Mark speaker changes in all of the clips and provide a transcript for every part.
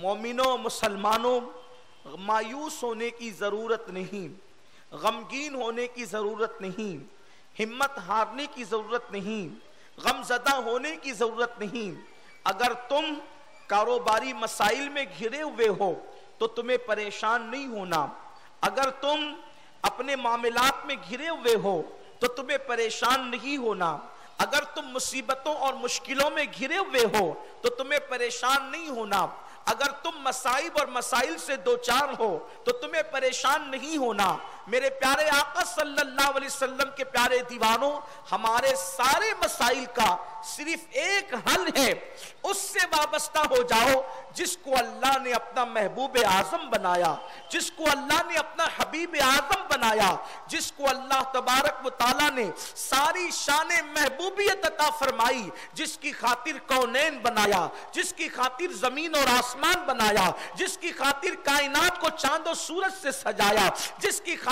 Speaker 1: مومنوں مسلمانوں مایوس ہونے کی ضرورت نہیں، غمگین ہونے کی ضرورت نہیں، ہمت ہارنے کی ضرورت نہیں، غم زدہ ہونے کی ضرورت نہیں۔ اگر تم کاروباری مسائل میں گھرے ہوئے ہو تو تمہیں پریشان نہیں ہونا، اگر تم اپنے معاملات میں گھرے ہوئے ہو تو تمہیں پریشان نہیں ہونا، اگر تم مصیبتوں اور مشکلوں میں گھرے ہوئے ہو تو تمہیں پریشان نہیں ہونا، اگر تم مصائب اور مسائل سے دوچار ہو تو تمہیں پریشان نہیں ہونا۔ میرے پیارے آقا صلی اللہ علیہ وسلم کے پیارے دیوانوں، ہمارے سارے مسائل کا صرف ایک حل ہے، اس سے وابستہ ہو جاؤ جس کو اللہ نے اپنا محبوب اعظم بنایا، جس کو اللہ نے اپنا حبیب اعظم بنایا، جس کو اللہ تبارک و تعالیٰ نے ساری شان محبوبیت عطا فرمائی، جس کی خاطر کونین بنایا، جس کی خاطر زمین اور آسمان بنایا، جس کی خاطر کائنات کو چاند و سورج سے سجایا، جس کی خاطر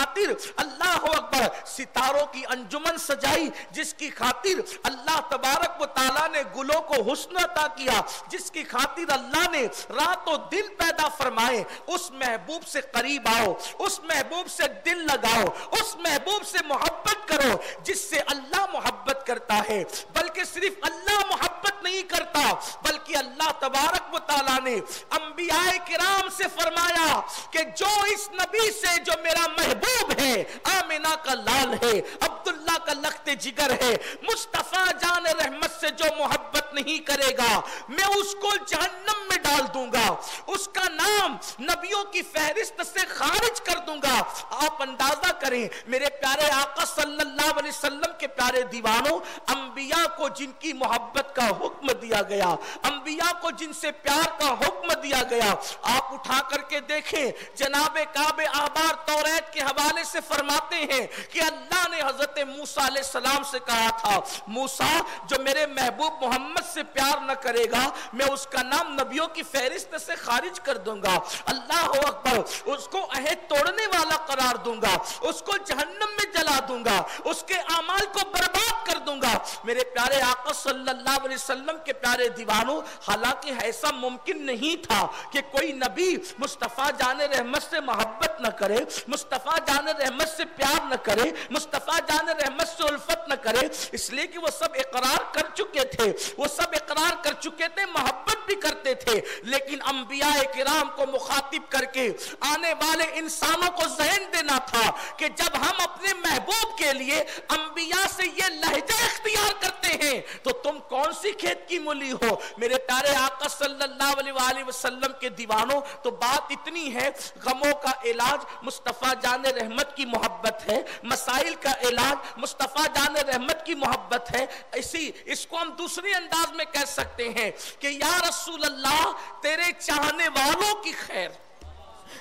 Speaker 1: اللہ اکبر ستاروں کی انجمن سجائی، جس کی خاطر اللہ تبارک و تعالیٰ نے گلوں کو حسن عطا کیا، جس کی خاطر اللہ نے رات و دن پیدا فرمائے، اس محبوب سے قریب آؤ، اس محبوب سے دل لگاؤ، اس محبوب سے محبت کرو جس سے اللہ محبت کرتا ہے۔ بلکہ صرف اللہ محبت نہیں کرتا بلکہ اللہ تبارک و تعالیٰ نے انبیاء کرام سے فرمایا کہ جو اس نبی سے جو میرا محبوب ہے، آمنہ کا لال ہے، عبداللہ کا لخت جگر ہے، مصطفیٰ جان رحمت سے جو محبت نہیں کرے گا میں اس کو جہنم میں ڈال دوں گا، اس کا نام نبیوں کی فہرست سے خارج کر دوں گا۔ آپ اندازہ کریں میرے پیارے آقا صلی اللہ علیہ وسلم کے پیارے دیوانوں، انبیاء کو جن کی محبت کا حکم دیا گیا، انبیاء کو جن سے پیار کا حکم دیا گیا، آپ اٹھا کر کے دیکھیں جناب کعب احبار توریت کے حوالے سے فرماتے ہیں کہ اللہ نے حضرت موسیٰ علیہ السلام سے کہا تھا، موسیٰ جو میرے محبوب محمد سے پیار نہ کرے گا میں اس کا نام نبیوں کی فہرست سے خارج کر دوں گا، اللہ اکبر، اس کو عہد توڑنے والا قرار دوں گا، اس کو جہنم میں جلا دوں گا، اس کے اعمال کو برباد کر دوں گا۔ میرے پیارے آقا صلی اللہ علیہ وسلم کے پیارے دیوانوں، حالانکہ ایسا ممکن نہیں تھا کہ کوئی نبی مصطفیٰ جان رحمت سے محبت نہ کرے، مصطفیٰ جان رحمت سے پیار نہ کرے، مصطفیٰ جان رحمت سے الفت نہ کرے، اس لیے کہ وہ سب اقرار کر چکے تھے، وہ سب اقرار کر چکے تھے، محبت بھی کرتے تھے، لیکن انبیاء کرام کو مخاطب کر کے آنے والے انسانوں کو ذہن دینا تھا کہ جب ہم اپنے محبوب کے لیے انبیاء سے یہ لہجہ اختیار کرتے ہیں تو تم کون سی کھیت کی مولی ہو۔ میرے پیارے آقا صلی اللہ علیہ وآلہ وسلم کے دیوانوں، تو بات اتنی ہے، غموں کا علاج مصطفیٰ جان رحمت کی محبت ہے، مسائل کا علاج مصطفیٰ جان رحمت کی محبت ہے۔ اس کو ہم دوسرے انداز میں کہہ سکتے ہیں کہ یا رسول اللہ تیرے چاہنے والوں کی خیر،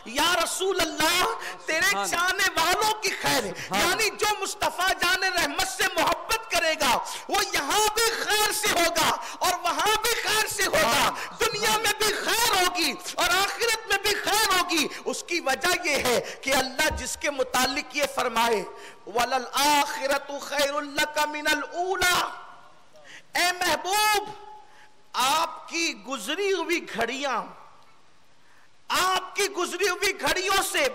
Speaker 1: یا رسول اللہ تیرے چاہنے والوں کی خیر، یعنی جو مصطفیٰ جان رحمت سے محبت کرے گا وہ یہاں بھی خیر سے ہوگا اور وہاں بھی خیر سے ہوگا، دنیا میں بھی خیر ہوگی اور آخرت میں بھی خیر ہوگی۔ اس کی وجہ یہ ہے کہ اللہ جس کے متعلق یہ فرمائے وَلَلْآخِرَةُ خَيْرٌ لَكَ مِنَ الْأُولَى، اے محبوب آپ کی گزری ہوئی گھڑیاں، آپ کی گزری ہوئی گھڑیوں سے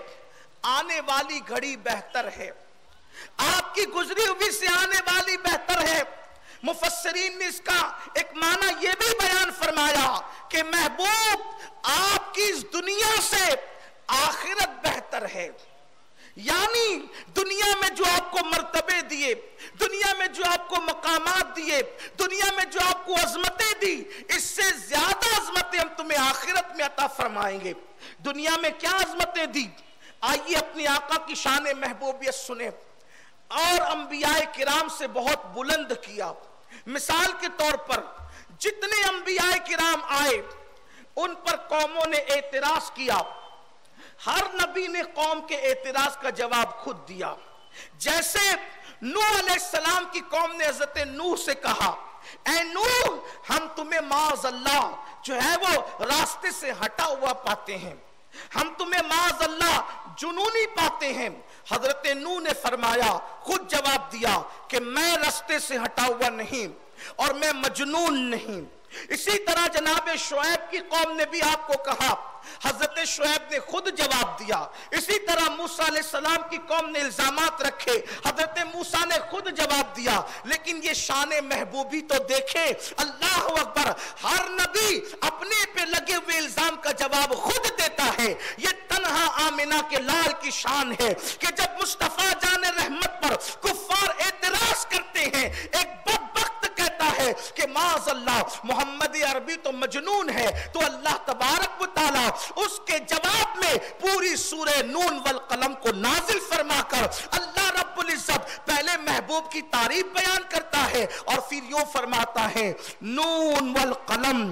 Speaker 1: آنے والی گھڑی بہتر ہے، آپ کی گزری ہوئی سے آنے والی بہتر ہے۔ مفسرین نے اس کا ایک معنی یہ بھی بیان فرمایا کہ محبوب آپ کی اس دنیا سے آخرت بہتر ہے، یعنی دنیا میں جو آپ کو مرتبے دیے، دنیا میں جو آپ کو مقامات دیے، دنیا میں جو آپ کو عظمتیں دی، اس سے زیادہ عظمتیں ہم تمہیں آخرت میں عطا فرمائیں گے۔ دنیا میں کیا عظمتیں دی؟ آئیے اپنی آقا کی شان محبوبیت سنیں اور انبیاء کرام سے بہت بلند کیا۔ مثال کے طور پر جتنے انبیاء کرام آئے ان پر قوموں نے اعتراض کیا، ہر نبی نے قوم کے اعتراض کا جواب خود دیا۔ جیسے نوح علیہ السلام کی قوم نے حضرت نوح سے کہا، اے نوح ہم تمہیں معاذ اللہ جو ہے وہ راستے سے ہٹا ہوا پاتے ہیں، ہم تمہیں معاذ اللہ جنونی پاتے ہیں۔ حضرت نوح نے فرمایا، خود جواب دیا کہ میں راستے سے ہٹا ہوا نہیں اور میں مجنون نہیں، اسی طرح جناب شعیب کی قوم نے بھی آپ کو کہا، حضرت شعیب نے خود جواب دیا. اسی طرح موسیٰ علیہ السلام کی قوم نے الزامات رکھے، حضرت موسیٰ نے خود جواب دیا. لیکن یہ شان محبوبی تو دیکھیں، اللہ اکبر، ہر نبی اپنے پہ لگے ہوئے الزام کا جواب خود دیتا ہے. یہ تنہا آمنہ کے لال کی شان ہے کہ جب مصطفیٰ جان رحمت پر کفار اعتراض کرتے ہیں، ایک بدبخت کہتا ہے کہ معاذ اللہ محمد عربی تو مجنون ہے، تو اللہ تبارک و تعالی اس کے جواب میں پوری سورہ نون والقلم کو نازل فرما کر اللہ رب العزت پہلے محبوب کی تعریف بیان کرتا ہے اور پھر یوں فرماتا ہے نون والقلم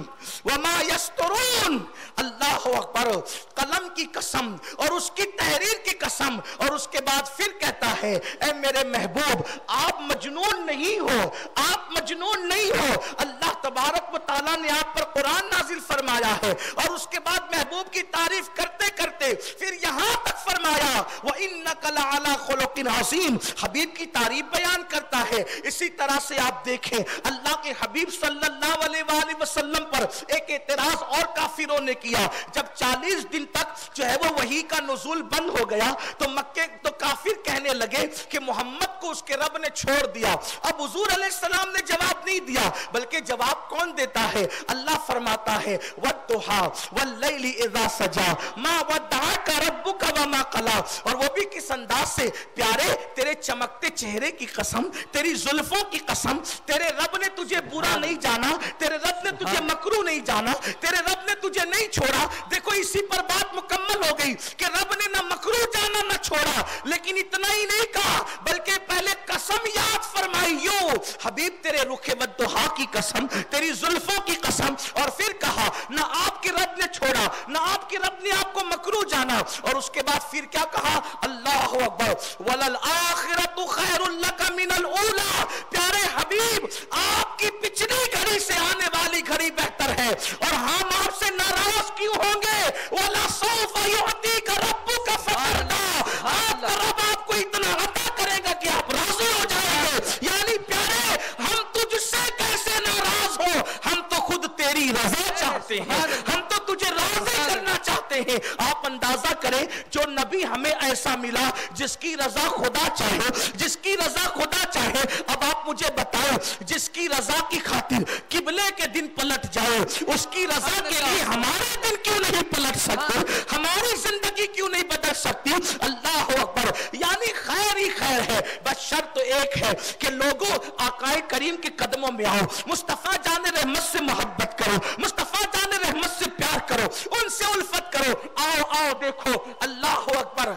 Speaker 1: وما یسطرون. اللہ اکبر، قلم کی قسم اور اس کی تحریر کی قسم، اور اس کے بعد پھر کہتا ہے اے میرے محبوب آپ مجنون نہیں ہو، آپ مجنون نہیں ہو. اللہ تبارک و تعالیٰ نے آپ پر قرآن نازل فرمایا ہے اور اس کے بعد محبوب کی تعریف کرتے کرتے پھر یہاں تک فرمایا وَإِنَّكَ لَعَلَىٰ خُلُقٍ عَظِيمٍ، حبیب کی تعریف بیان کرتا ہے. اسی طرح سے آپ دیکھیں اللہ کے حبیب صلی اللہ علیہ وآلہ وسلم پر ایک اعتراض اور کافروں نے کیا. جب 40 دن تک جو ہے وہ وحی کا نزول بند ہو گیا تو مکے تو کافر کہنے لگے کہ محمد کو اس کے رب نے چھوڑ دیا. اب حضور علیہ السلام نے جواب نہیں دیا، بلکہ جواب کون دیتا ہے؟ اللہ فرماتا ہے وَالضُّحَىٰ وَاللَّيْلِ إِذَا سَجَىٰ مَا وَدَّعَكَ رَبُّكَ وَمَا قَلَىٰ. اور وہ بھی کس انداز سے؟ پیارے تیرے چمکتے چہرے کی قسم، تیری زلفوں کی قسم، تیرے رب نے تجھے برا نہیں جانا، تیرے رب نے تجھے مکروہ نہیں جانا، تیرے رب نے تجھے نہیں چھوڑا. دیکھو اسی پر بات مکمل ہو گئی کہ رب نے نہ مکروہ جانا نہ چھوڑا. لیکن اتنا ہی نہیں کہا بلکہ پہلے قسم یاد فرمائی، یوں حبیب تیرے رخ والضحیٰ کی قسم، تیری زلفوں کی قسم، اور پھر کہا نہ آپ کے رب نے چھوڑا، نہ آپ کے رب نے آپ کو مکروہ جانا. اور اس کے بعد پھر کیا کہا؟ اللہ اکبر وَلَلْآخِرَةُ خَيْرٌ لَكَ مِنَ الْأُولَىٰ. پیارے حبیب آپ کی پچھلی گھڑی سے آنے والی گھڑی بہتر ہے. اور ہم آپ سے ناراض کیوں ہوں گے؟ وَلَسَوْفَ يُعْطِيكَ رَبُّكَ فَتَرْضَىٰ. آپ کا رب آپ کو اتنا عطا کرے گا کہ آپ راضی ہو جائیں گے. یعنی پیارے ہم تجھ سے کیسے ناراض ہو، ہم تو خود تیری رضا چاہتے ہیں، ہم تو تجھے راضی کرنا چاہتے ہیں. آپ اندازہ کریں جو نبی ہمیں ایسا ملا جس کی رضا خدا چاہے، جس کی رضا خدا چاہے. اب آپ مجھے بتائیں جس کی رضا کی خاطر قبلے کے دن پلٹ جائے، اس کی رضا کے لیے ہمارے دن کیوں نہیں پلٹ سکتے، ہماری زندگی کیوں نہیں بدل سکتی؟ اللہ اکبر. یعنی خیر ہی خیر ہے، بس شرط ایک ہے کہ لوگوں آقا کریم کے قدموں میں آؤ، مصطفیٰ جان رحمت سے محبت کرو، مصطفیٰ جان رحمت سے پیار کرو، ان سے الفت کرو. آؤ آؤ دیکھو اللہ اکبر.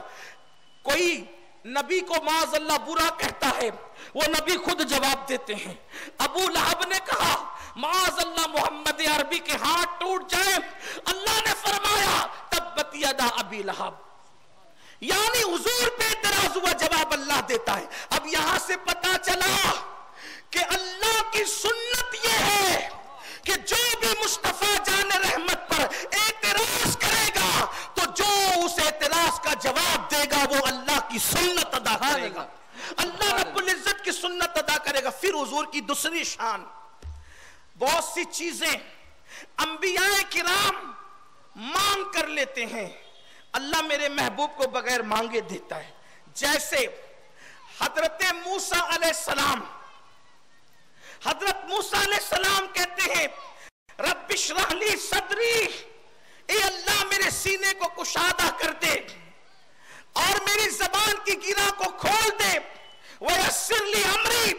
Speaker 1: کوئی نبی کو معاذ اللہ برا کہتا ہے، وہ نبی خود جواب دیتے ہیں. ابو لہب نے کہا معاذ اللہ محمد عربی کے ہاتھ ٹوٹ جائیں، اللہ نے فرمایا تبت یدا ابی لہب. یعنی حضور پہ اعتراض ہوا، جواب اللہ دیتا ہے. اب یہاں سے پتا چلا کہ اللہ کی سنت یہ ہے کہ جو بھی مصطفیٰ جان رحمت پر اعتراض کرے گا تو جو اس اعتراض کا جواب دے گا وہ اللہ کی سنت ادا کرے گا، اللہ رب العزت کی سنت ادا کرے گا. پھر حضور کی دوسری شان، بہت سی چیزیں انبیاء کرام مانگ کر لیتے ہیں، اللہ میرے محبوب کو بغیر مانگے دیتا ہے. جیسے حضرت موسیٰ علیہ السلام، حضرت موسیٰ علیہ السلام کہتے ہیں رب اشرح لی صدری، اے اللہ میرے سینے کو کشادہ کر دے اور میری زبان کی گرہ کو کھول دے، ویسر لی امری،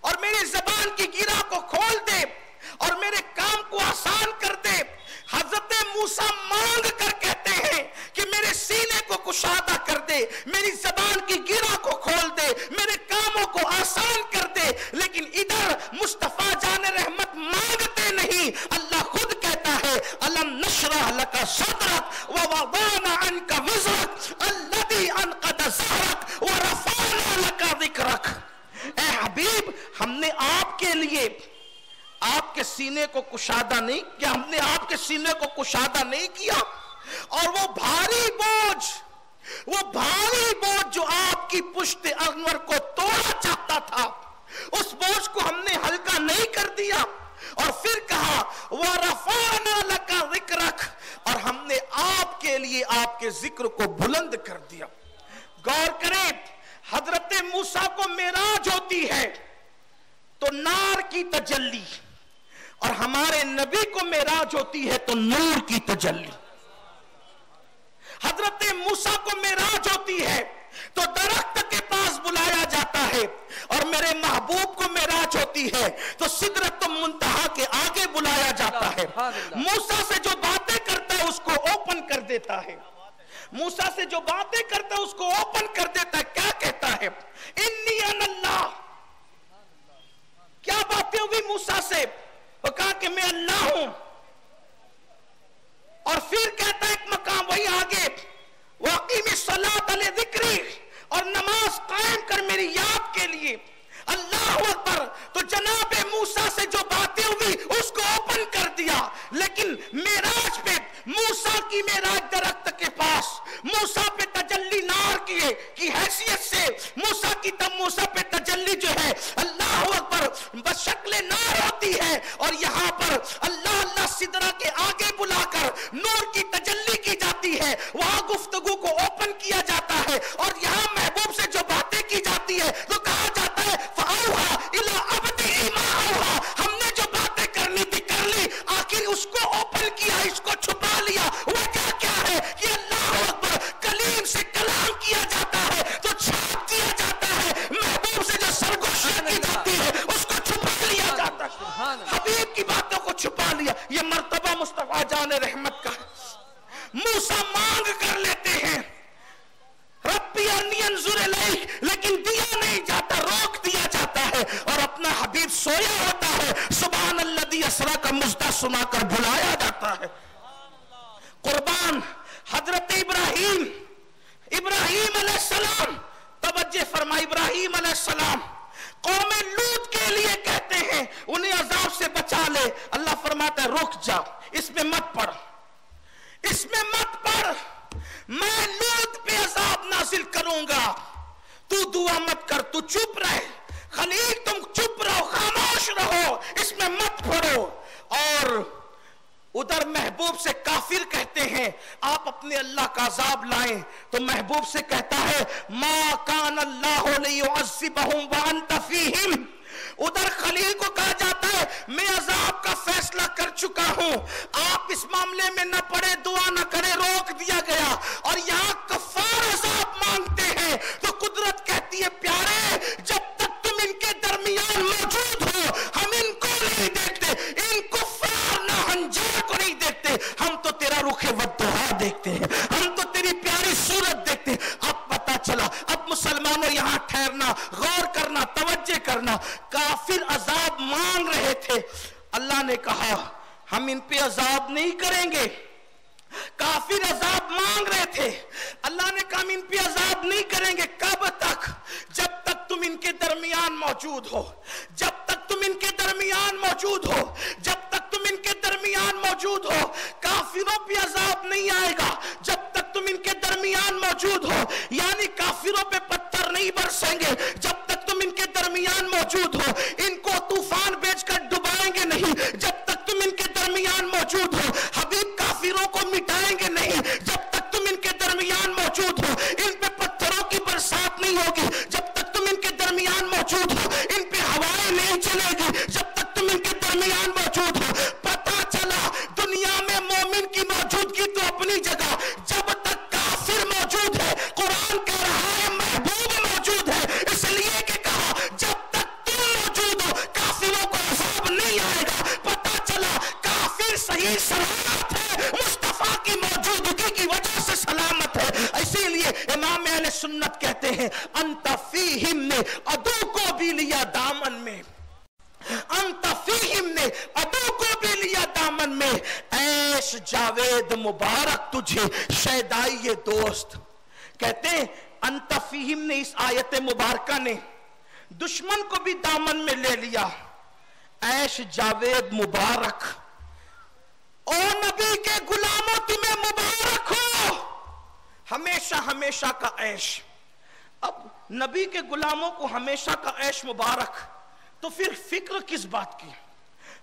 Speaker 1: اور میری زبان کی گرہ کو کھول دے اور میرے کام کو آسان کر دے. حضرت موسیٰ مانگ کر کہتے ہیں کہ میرے سینے کو کشادہ کر دے، میری زبان کی گرہ کو کھول دے، میرے کاموں کو آسان کر دے. لیکن ادھر مصطفیٰ جان رحمت مانگتے نہیں، اللہ خود کہتا ہے الم نشرح لک صدرک ووضعنا عنک وزرک الذی انقض ظہرک ورفعنا لک ذکرک. اے حبیب ہم نے آپ کے لیے آپ کے سینے کو کشادہ نہیں کیا، ہم نے آپ کے سینے کو کشادہ نہیں کیا، اور وہ بھاری بوجھ جو آپ کی پشت انور کو توڑا چاہتا تھا، اس بوجھ کو ہم نے ہلکا نہیں کر دیا، اور پھر کہا وَرَفَعْنَا لَكَ ذِكْرَكَ، اور ہم نے آپ کے لیے آپ کے ذکر کو بلند کر دیا۔ غور کریں، حضرت موسیٰ کو معراج ہوتی ہے تو نار کی تجلی، اور ہمارے نبی کو معراج ہوتی ہے تو نور کی تجلی۔ حضرت موسیٰ کو معراج ہوتی ہے تو درخت کے پاس بلایا جاتا ہے، اور میرے محبوب کو معراج ہوتی ہے تو سدرۃ المنتہا کے آگے بلایا جاتا ہے۔ موسیٰ سے جو باتیں کرتا ہے اس کو اوپن کر دیتا ہے، موسیٰ سے جو باتیں کرتا ہے اس کو اوپن کر دیتا ہے۔ کیا کہتا ہے؟ انی انا اللہ۔ کیا باتیں ہوئی موسیٰ سے؟ وہ کہا کہ میں اللہ ہوں، اور پھر کہتا ہے ایک مقام وہی آگے وَأَقِیمِ الصَّلَاةَ لِذِکْرِی، اور نماز قائم کر میری یاد کے لیے۔ اللہ اکبر۔ تو جناب موسیٰ سے جو باتیں ہوئی اس کو اوپن کر دیا، لیکن معراج پہ موسیٰ کی معراج درخت کے پاس، موسیٰ پہ تجلی نار کی حیثیت سے، موسیٰ پہ تجلی جو ہے اللہ اکبر بشکل نار ہوتی ہے، اور یہاں پر اللہ سدرہ کے آگے بلا کر نور کی تجلی کی جاتی ہے، وہاں گفتگو کو اوپن کیا جاتا ہے، اور یہاں محبوب سے جو باتیں کی جاتی ہے تو کہا جاتا ہے فَأَوْحَىٰ إِلَىٰ عَبْدِهِ مَا أَوْحَىٰ، ہم نے جو باتیں کرنی تھی کر لی، آخر اس کو اوپن کیا، اس کو چھپا لیا۔ وجہ کیا ہے کہ اللہ اکبر کلیم سے کلام کیا جاتا ہے تو چھاپ دیا جاتا ہے، محبوب سے جو سرگوشیاں کی جاتی ہے اس کو چھپا لیا جاتا ہے، حبیب کی باتوں کو چھپا لیا۔ یہ مرتبہ مصطفیٰ جان رحمت کا ہے۔ موسیٰ مانگ کر لیتے ہیں ربی ارنی انظر الیک، لیکن دیا نہیں جاتا، روک دیا جاتا ہے، اور اپنا حبیب سویا ہوتا ہے، سبحان الذی اسریٰ کا مجدہ سنا کر بلایا جاتا ہے۔ قربان حضرت ابراہیم علیہ السلام، توجہ فرما، ابراہیم علیہ السلام قوم لوط کے لیے کہتے ہیں انہیں عذاب سے بچا لے، اللہ فرماتا ہے رک جا، اس میں مت پڑھ، اس میں مت پڑھ، میں لوط پہ عذاب نازل کروں گا، تو دعا مت کر، تو چپ رہے، خلیل تم چپ رہو، خاموش رہو، اس میں مت پڑھو۔ اور ادھر محبوب سے کافر کہتے ہیں آپ اپنے اللہ کا عذاب لائیں، تو محبوب سے کہتا ہے ما کان اللہ لیعذبہم وانت فیہم۔ ادھر خلیل کو کہا جاتا ہے میں عذاب کا فیصلہ کر چکا ہوں، آپ اس معاملے میں نہ پڑے، دعا نہ کرے، روک دیا گیا، اور یہاں کفار عذاب مانگتے ہیں تو قدرت کہتی ہے پیارے جب تک تم ان کے درمیان موجود ہو ہم ان کو نہیں دیکھتے، ان کفار نہ ہنجار کو نہیں دیکھتے، ہم تو تیرا رخ والدہا دیکھتے ہیں، ہم تو تیری پیاری صورت دیکھتے ہیں۔ اب پتا چلا، اب مسلمانوں یہاں ٹھہرنا، غور کرنا، توجہ کرنا، کافر عذاب مانگ رہے تھے، اللہ نے کہا ہم ان پہ عذاب نہیں کریں گے۔ کافر عذاب مانگ رہے تھے، اللہ نے کہا ہم ان پہ عذاب نہیں کریں گے، کب تک؟ جب تک تم ان کے درمیان موجود ہو، جب تک تم ان کے درمیان موجود ہو، جب تک تم ان کے درمیان موجود ہو، کافروں پہ عذاب نہیں آئے گا جب تک تم ان کے درمیان موجود ہو، یعنی کافروں پہ پتھر نہیں برسیں گے جب تک تم ان کے درمیان موجود ہو، ان کو طوفان بھیج کر ڈبائیں گے نہیں جب تک تم ان کے درمیان موجود ہو، حبیب کافروں کو مٹائیں گے نہیں جب تک تم ان کے درمیان موجود ہو، ان پہ پتھروں کی برسات نہیں ہوگی جب تک تم ان کے درمیان موجود ہو، ان پہ ہوائیں نہیں چلے گی جب تک تم ان کے درمیان موجود ہو۔ پتہ چلا دنیا میں مومن کی موجودگی تو اپنی جگہ، جب تک کافر موجود ہے، قرآن کہہ رہا ہے محبوب موجود ہے، اس لیے کہ کہا جب تک تم موجود ہو کافروں کو عذاب نہیں آئے گا۔ پتہ چلا کافر صحیح سلامت ہے، مصطفیٰ کی موجودگی کی وجہ سے سلامت ہے۔ اسی لیے امام اہل سنت کہتے ہیں انت فیہم نے عدو کو بھی لیا دامن میں، انت فیہم نے عدو کو بھی لیا دامن میں، عیش جاوید مبارک تجھے شیدائی دوست۔ کہتے ہیں انت فیہم نے اس آیت مبارکہ نے دشمن کو بھی دامن میں لے لیا، عیش جاوید مبارک، او نبی کے غلاموں تمہیں مبارک ہو، ہمیشہ ہمیشہ کا عیش۔ اب نبی کے غلاموں کو ہمیشہ کا عیش مبارک، تو پھر فکر کس بات کی؟